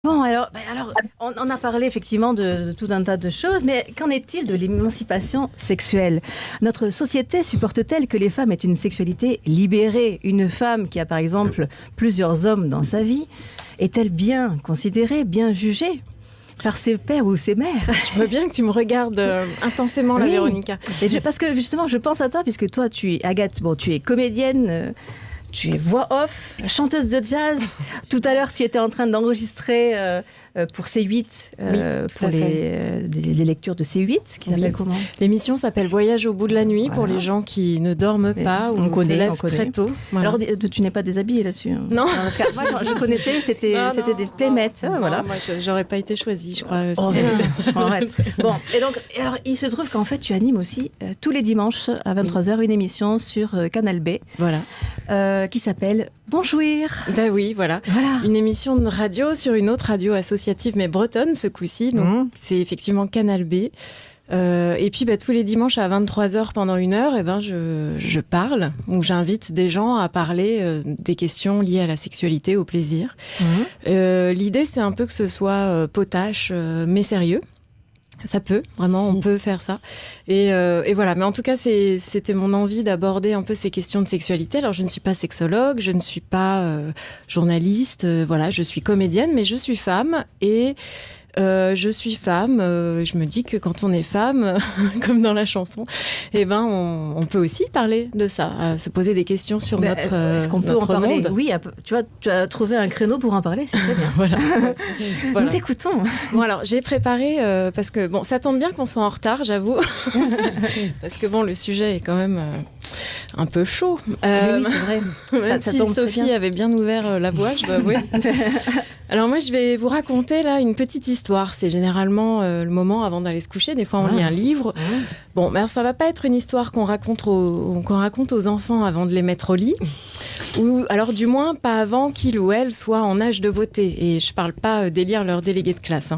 Bon, alors on a parlé effectivement de tout un tas de choses, mais qu'en est-il de l'émancipation sexuelle? Notre société supporte-t-elle que les femmes aient une sexualité libérée? Une femme qui a par exemple plusieurs hommes dans sa vie, est-elle bien considérée, bien jugée par ses pères ou ses mères? Je veux bien que tu me regardes intensément, là, Oui. Véronica. Parce que justement, je pense à toi, puisque toi, Agathe, tu es comédienne, tu es voix off, chanteuse de jazz. Tout à l'heure, tu étais en train d'enregistrer pour C8, pour les lectures de C8, qui s'appelle comment? L'émission s'appelle Voyage au bout de la nuit, pour les gens qui ne dorment pas ou se lèvent très tôt. Voilà. Alors, tu n'es pas déshabillée là-dessus? Non. Moi, je connaissais, c'était des playmates. Non, voilà. moi, j'aurais pas été choisie, je crois. Arrête. Bon, alors, il se trouve qu'en fait, tu animes aussi tous les dimanches à 23h une émission sur Canal B. Voilà. Qui s'appelle Bonjouir. Ben oui, voilà. Une émission de radio sur une autre radio associative, mais bretonne ce coup-ci. Donc, c'est effectivement Canal B. Et puis, tous les dimanches à 23h pendant 1 heure, je parle, ou j'invite des gens à parler des questions liées à la sexualité, au plaisir. L'idée, c'est un peu que ce soit potache, mais sérieux. Ça peut, vraiment, on peut faire ça. Et voilà, mais en tout cas, c'était mon envie d'aborder un peu ces questions de sexualité. Alors, je ne suis pas sexologue, je ne suis pas journaliste, voilà, je suis comédienne, mais je suis femme et... je me dis que quand on est femme, comme dans la chanson, on peut aussi parler de ça, se poser des questions sur est-ce qu'on peut notre en parler? monde. Oui, tu as trouvé un créneau pour en parler, c'est très bien. Voilà. Nous t'écoutons. Bon, alors, j'ai préparé, parce que, ça tombe bien qu'on soit en retard, j'avoue, parce que, le sujet est quand même un peu chaud. Oui, c'est vrai. Même ça si tombe très Sophie bien. avait bien ouvert la voie, je dois avouer. Alors moi, je vais vous raconter là une petite histoire. C'est généralement le moment avant d'aller se coucher. Des fois, on lit un livre. Bon, ça va pas être une histoire qu'on raconte aux enfants avant de les mettre au lit. Ou alors, du moins, pas avant qu'ils ou elles soient en âge de voter. Et je parle pas d'élire leur délégué de classe.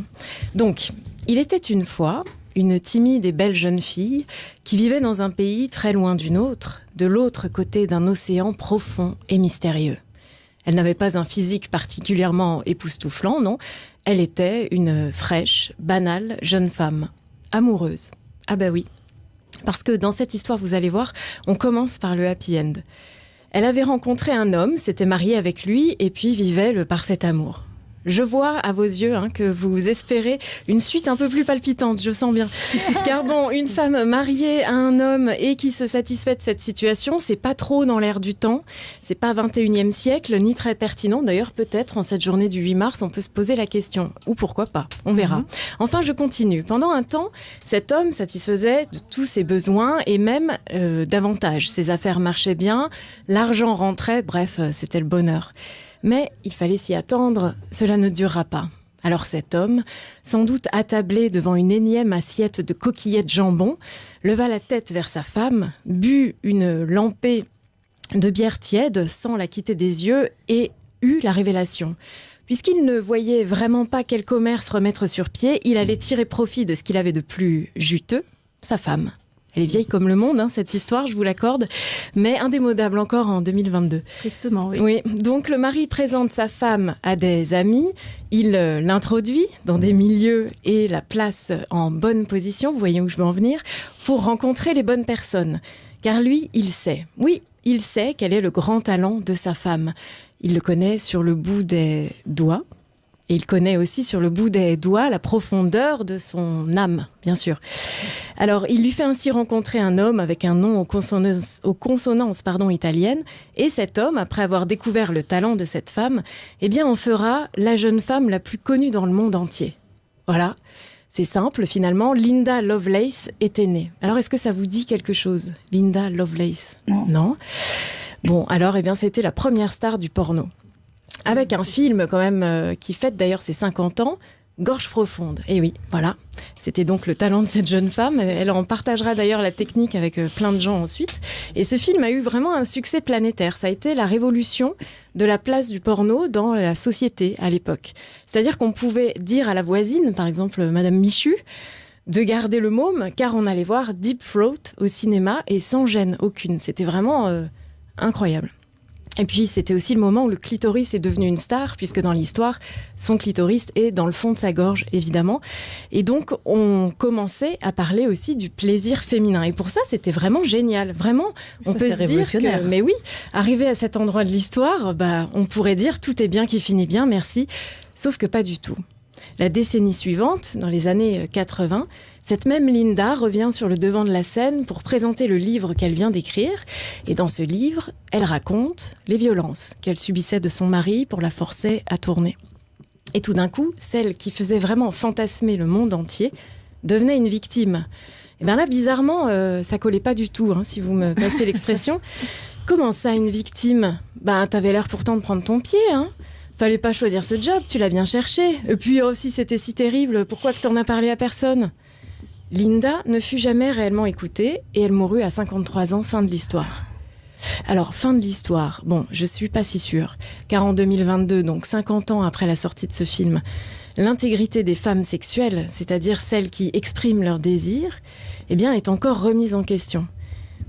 Donc, il était une fois une timide et belle jeune fille qui vivait dans un pays très loin du nôtre, de l'autre côté d'un océan profond et mystérieux. Elle n'avait pas un physique particulièrement époustouflant, non. Elle était une fraîche, banale jeune femme, amoureuse. Ah bah oui, parce que dans cette histoire, vous allez voir, on commence par le happy end. Elle avait rencontré un homme, s'était mariée avec lui et puis vivait le parfait amour. Je vois à vos yeux que vous espérez une suite un peu plus palpitante, je sens bien. Car une femme mariée à un homme et qui se satisfait de cette situation, c'est pas trop dans l'air du temps, c'est pas 21e siècle, ni très pertinent. D'ailleurs, peut-être en cette journée du 8 mars, on peut se poser la question. Ou pourquoi pas, on verra. Enfin, je continue. Pendant un temps, cet homme satisfaisait de tous ses besoins et même davantage. Ses affaires marchaient bien, l'argent rentrait, bref, c'était le bonheur. Mais il fallait s'y attendre, cela ne durera pas. Alors cet homme, sans doute attablé devant une énième assiette de coquillettes jambon, leva la tête vers sa femme, but une lampée de bière tiède sans la quitter des yeux et eut la révélation. Puisqu'il ne voyait vraiment pas quel commerce remettre sur pied, il allait tirer profit de ce qu'il avait de plus juteux, sa femme. Elle est vieille comme le monde, cette histoire, je vous l'accorde, mais indémodable encore en 2022. Tristement, oui. Oui, donc le mari présente sa femme à des amis, il l'introduit dans des milieux et la place en bonne position, vous voyez où je veux en venir, pour rencontrer les bonnes personnes. Car lui, il sait, il sait quel est le grand talent de sa femme. Il le connaît sur le bout des doigts. Et il connaît aussi sur le bout des doigts la profondeur de son âme, bien sûr. Alors, il lui fait ainsi rencontrer un homme avec un nom aux consonances italiennes. Et cet homme, après avoir découvert le talent de cette femme, en fera la jeune femme la plus connue dans le monde entier. Voilà, c'est simple, finalement, Linda Lovelace était née. Alors, est-ce que ça vous dit quelque chose, Linda Lovelace? Non. Bon, alors, c'était la première star du porno. Avec un film quand même qui fête d'ailleurs ses 50 ans, Gorge profonde. Et oui, voilà, c'était donc le talent de cette jeune femme. Elle en partagera d'ailleurs la technique avec plein de gens ensuite. Et ce film a eu vraiment un succès planétaire. Ça a été la révolution de la place du porno dans la société à l'époque. C'est-à-dire qu'on pouvait dire à la voisine, par exemple Madame Michu, de garder le môme, car on allait voir Deep Throat au cinéma et sans gêne aucune. C'était vraiment incroyable. Et puis, c'était aussi le moment où le clitoris est devenu une star, puisque dans l'histoire, son clitoris est dans le fond de sa gorge, évidemment. Et donc, on commençait à parler aussi du plaisir féminin. Et pour ça, c'était vraiment génial. Vraiment, on peut se dire que... Mais oui, arrivé à cet endroit de l'histoire, on pourrait dire « tout est bien qui finit bien, merci ». Sauf que pas du tout. La décennie suivante, dans les années 80, cette même Linda revient sur le devant de la scène pour présenter le livre qu'elle vient d'écrire. Et dans ce livre, elle raconte les violences qu'elle subissait de son mari pour la forcer à tourner. Et tout d'un coup, celle qui faisait vraiment fantasmer le monde entier devenait une victime. Et bien là, bizarrement, ça collait pas du tout, si vous me passez l'expression. Comment ça, une victime ? T'avais l'air pourtant de prendre ton pied, Fallait pas choisir ce job, tu l'as bien cherché. Et puis, si c'était si terrible, pourquoi que t'en as parlé à personne ? Linda ne fut jamais réellement écoutée et elle mourut à 53 ans, fin de l'histoire. Alors, fin de l'histoire, je suis pas si sûre, car en 2022, donc 50 ans après la sortie de ce film, l'intégrité des femmes sexuelles, c'est-à-dire celles qui expriment leurs désirs, est encore remise en question.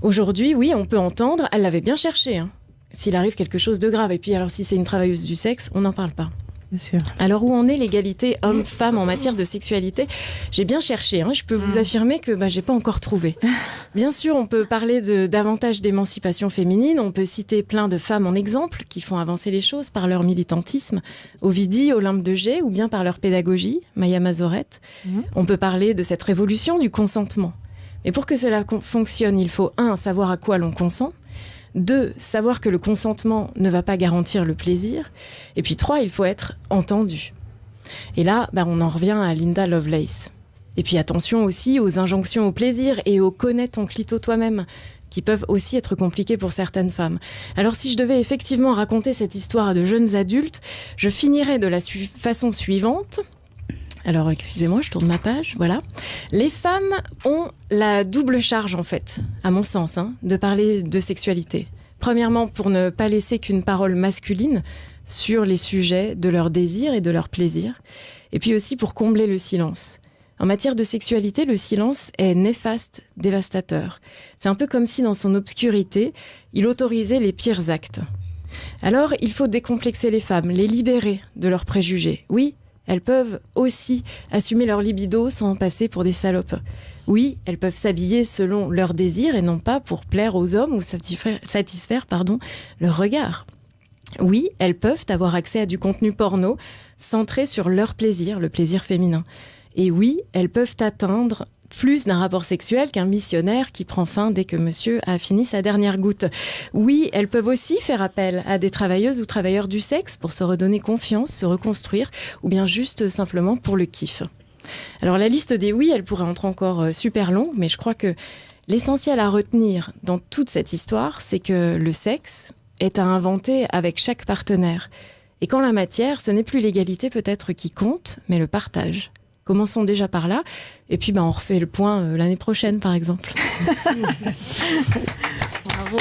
Aujourd'hui, oui, on peut entendre, elle l'avait bien cherché, s'il arrive quelque chose de grave. Et puis alors, si c'est une travailleuse du sexe, on n'en parle pas. Bien sûr. Alors, où en est l'égalité homme-femme en matière de sexualité ? J'ai bien cherché, je peux vous affirmer que j'ai pas encore trouvé. Bien sûr, on peut parler davantage d'émancipation féminine, on peut citer plein de femmes en exemple qui font avancer les choses par leur militantisme, Ovidie, Olympe de Gées, ou bien par leur pédagogie, Maya Mazorette. On peut parler de cette révolution du consentement. Mais pour que cela fonctionne, il faut 1, savoir à quoi l'on consent, 2, savoir que le consentement ne va pas garantir le plaisir. Et puis 3, il faut être entendu. Et là, on en revient à Linda Lovelace. Et puis attention aussi aux injonctions au plaisir et au connaître ton clito toi-même, qui peuvent aussi être compliquées pour certaines femmes. Alors si je devais effectivement raconter cette histoire à de jeunes adultes, je finirais de la façon suivante. Alors, excusez-moi, je tourne ma page, voilà. Les femmes ont la double charge, en fait, à mon sens, de parler de sexualité. Premièrement, pour ne pas laisser qu'une parole masculine sur les sujets de leur désir et de leur plaisir. Et puis aussi pour combler le silence. En matière de sexualité, le silence est néfaste, dévastateur. C'est un peu comme si, dans son obscurité, il autorisait les pires actes. Alors, il faut décomplexer les femmes, les libérer de leurs préjugés. Oui, elles peuvent aussi assumer leur libido sans passer pour des salopes. Oui, elles peuvent s'habiller selon leurs désirs et non pas pour plaire aux hommes ou satisfaire leur regard. Oui, elles peuvent avoir accès à du contenu porno centré sur leur plaisir, le plaisir féminin. Et oui, elles peuvent atteindre plus d'un rapport sexuel qu'un missionnaire qui prend fin dès que monsieur a fini sa dernière goutte. Oui, elles peuvent aussi faire appel à des travailleuses ou travailleurs du sexe pour se redonner confiance, se reconstruire, ou bien juste simplement pour le kiff. Alors la liste des oui, elle pourrait être encore super longue, mais je crois que l'essentiel à retenir dans toute cette histoire, c'est que le sexe est à inventer avec chaque partenaire. Et qu'en la matière, ce n'est plus l'égalité peut-être qui compte, mais le partage. Commençons déjà par là, et puis on refait le point l'année prochaine, par exemple. Bravo.